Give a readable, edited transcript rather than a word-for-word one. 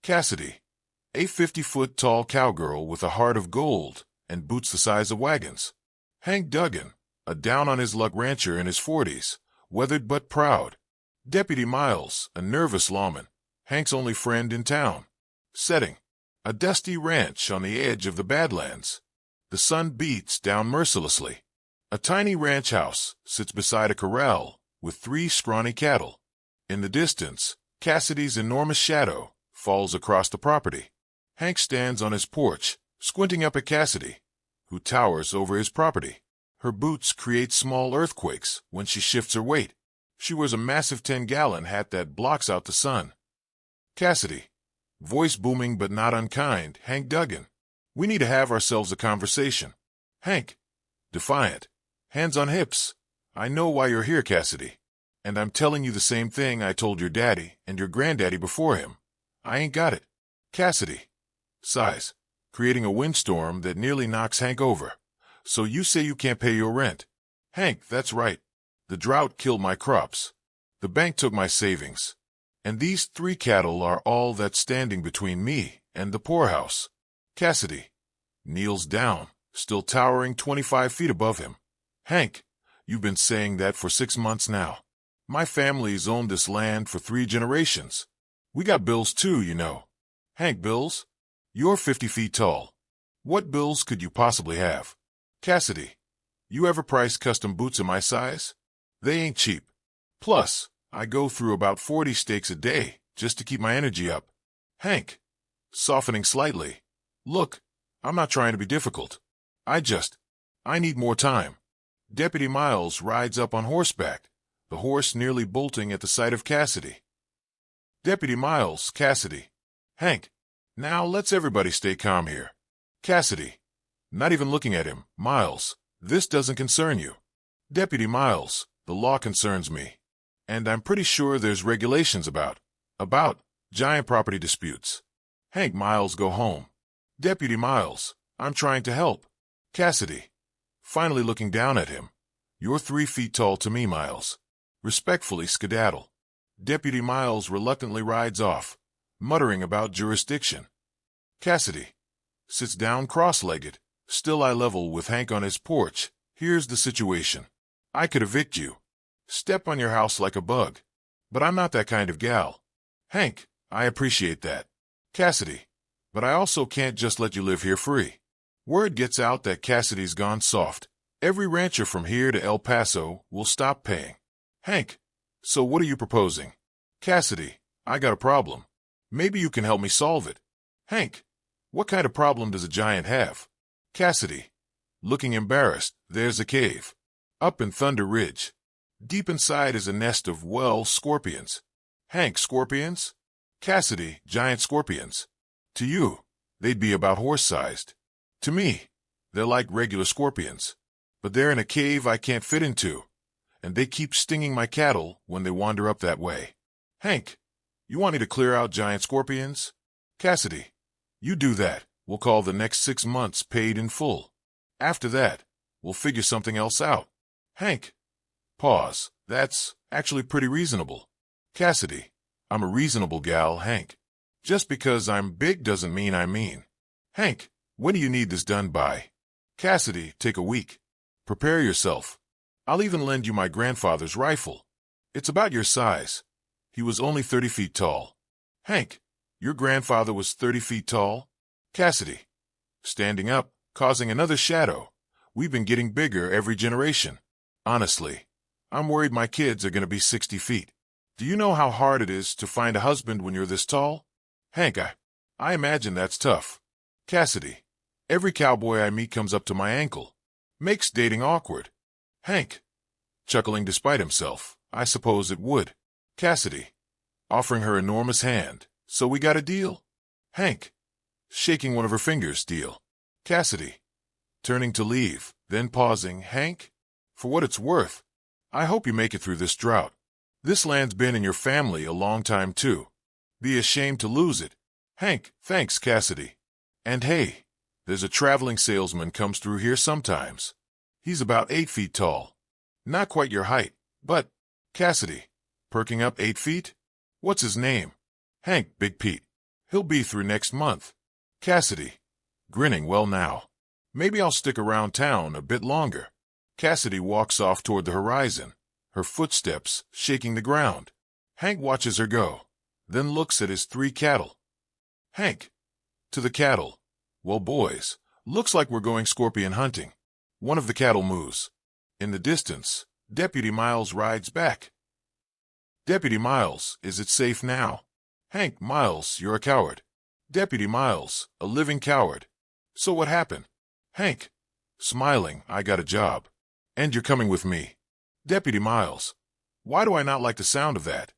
Cassidy, a 50-foot-tall cowgirl with a heart of gold and boots the size of wagons. Hank Duggan, a down-on-his-luck rancher in his 40s, weathered but proud. Deputy Miles, a nervous lawman, Hank's only friend in town. Setting: a dusty ranch on the edge of the Badlands. The sun beats down mercilessly. A tiny ranch house sits beside a corral with 3 scrawny cattle. In the distance, Cassidy's enormous shadow falls across the property. Hank stands on his porch, squinting up at Cassidy, who towers over his property. Her boots create small earthquakes when she shifts her weight. She wears a massive 10-gallon hat that blocks out the sun. Cassidy, voice booming but not unkind, Hank Duggan. We need to have ourselves a conversation. Hank, defiant, hands on hips. I know why you're here, Cassidy. And I'm telling you the same thing I told your daddy and your granddaddy before him. I ain't got it. Cassidy sighs, creating a windstorm that nearly knocks Hank over. So you say you can't pay your rent? Hank, that's right. The drought killed my crops. The bank took my savings. And these 3 cattle are all that's standing between me and the poorhouse. Cassidy kneels down, still towering 25 feet above him. Hank, you've been saying that for 6 months now. My family's owned this land for 3 generations. We got bills too, you know. Hank, bills? You're 50 feet tall. What bills could you possibly have? Cassidy, you ever price custom boots in my size? They ain't cheap. Plus, I go through about 40 steaks a day just to keep my energy up. Hank, softening slightly. Look, I'm not trying to be difficult. I need more time. Deputy Miles rides up on horseback, the horse nearly bolting at the sight of Cassidy. Deputy Miles, Cassidy. Hank, now let's everybody stay calm here. Cassidy, not even looking at him. Miles, this doesn't concern you. Deputy Miles, the law concerns me. And I'm pretty sure there's regulations about giant property disputes. Hank, Miles, go home. Deputy Miles, I'm trying to help. Cassidy, finally looking down at him. You're 3 feet tall to me, Miles. Respectfully skedaddle. Deputy Miles reluctantly rides off, muttering about jurisdiction. Cassidy sits down cross-legged, still eye level with Hank on his porch. Here's the situation. I could evict you. Step on your house like a bug. But I'm not that kind of gal. Hank, I appreciate that. Cassidy, but I also can't just let you live here free. Word gets out that Cassidy's gone soft. Every rancher from here to El Paso will stop paying. Hank, so what are you proposing? Cassidy, I got a problem. Maybe you can help me solve it. Hank, what kind of problem does a giant have? Cassidy, looking embarrassed, there's a cave. Up in Thunder Ridge. Deep inside is a nest of, scorpions. Hank, scorpions? Cassidy, giant scorpions. To you, they'd be about horse-sized. To me, they're like regular scorpions. But they're in a cave I can't fit into. And they keep stinging my cattle when they wander up that way. Hank, you want me to clear out giant scorpions? Cassidy, you do that. We'll call the next 6 months paid in full. After that, we'll figure something else out. Hank, pause. That's actually pretty reasonable. Cassidy, I'm a reasonable gal, Hank. Just because I'm big doesn't mean I'm mean. Hank, when do you need this done by? Cassidy, take a week. Prepare yourself. I'll even lend you my grandfather's rifle. It's about your size. He was only 30 feet tall. Hank, your grandfather was 30 feet tall? Cassidy, standing up, causing another shadow. We've been getting bigger every generation. Honestly, I'm worried my kids are going to be 60 feet. Do you know how hard it is to find a husband when you're this tall? Hank, I imagine that's tough. Cassidy, every cowboy I meet comes up to my ankle. Makes dating awkward. Hank, chuckling despite himself, I suppose it would. Cassidy, offering her enormous hand. So we got a deal? Hank, shaking one of her fingers, deal. Cassidy, turning to leave, then pausing. Hank, for what it's worth, I hope you make it through this drought. This land's been in your family a long time, too. Be ashamed to lose it. Hank, thanks, Cassidy. And hey, there's a traveling salesman comes through here sometimes. He's about 8 feet tall. Not quite your height, but, Cassidy, perking up 8 feet? What's his name? Hank, Big Pete. He'll be through next month. Cassidy, grinning, well now, maybe I'll stick around town a bit longer. Cassidy walks off toward the horizon, her footsteps shaking the ground. Hank watches her go, then looks at his 3 cattle. Hank, to the cattle. Well, boys, looks like we're going scorpion hunting. One of the cattle moves. In the distance, Deputy Miles rides back. Deputy Miles, is it safe now? Hank, Miles, you're a coward. Deputy Miles, a living coward. So what happened? Hank, smiling, I got a job. And you're coming with me. Deputy Miles, why do I not like the sound of that?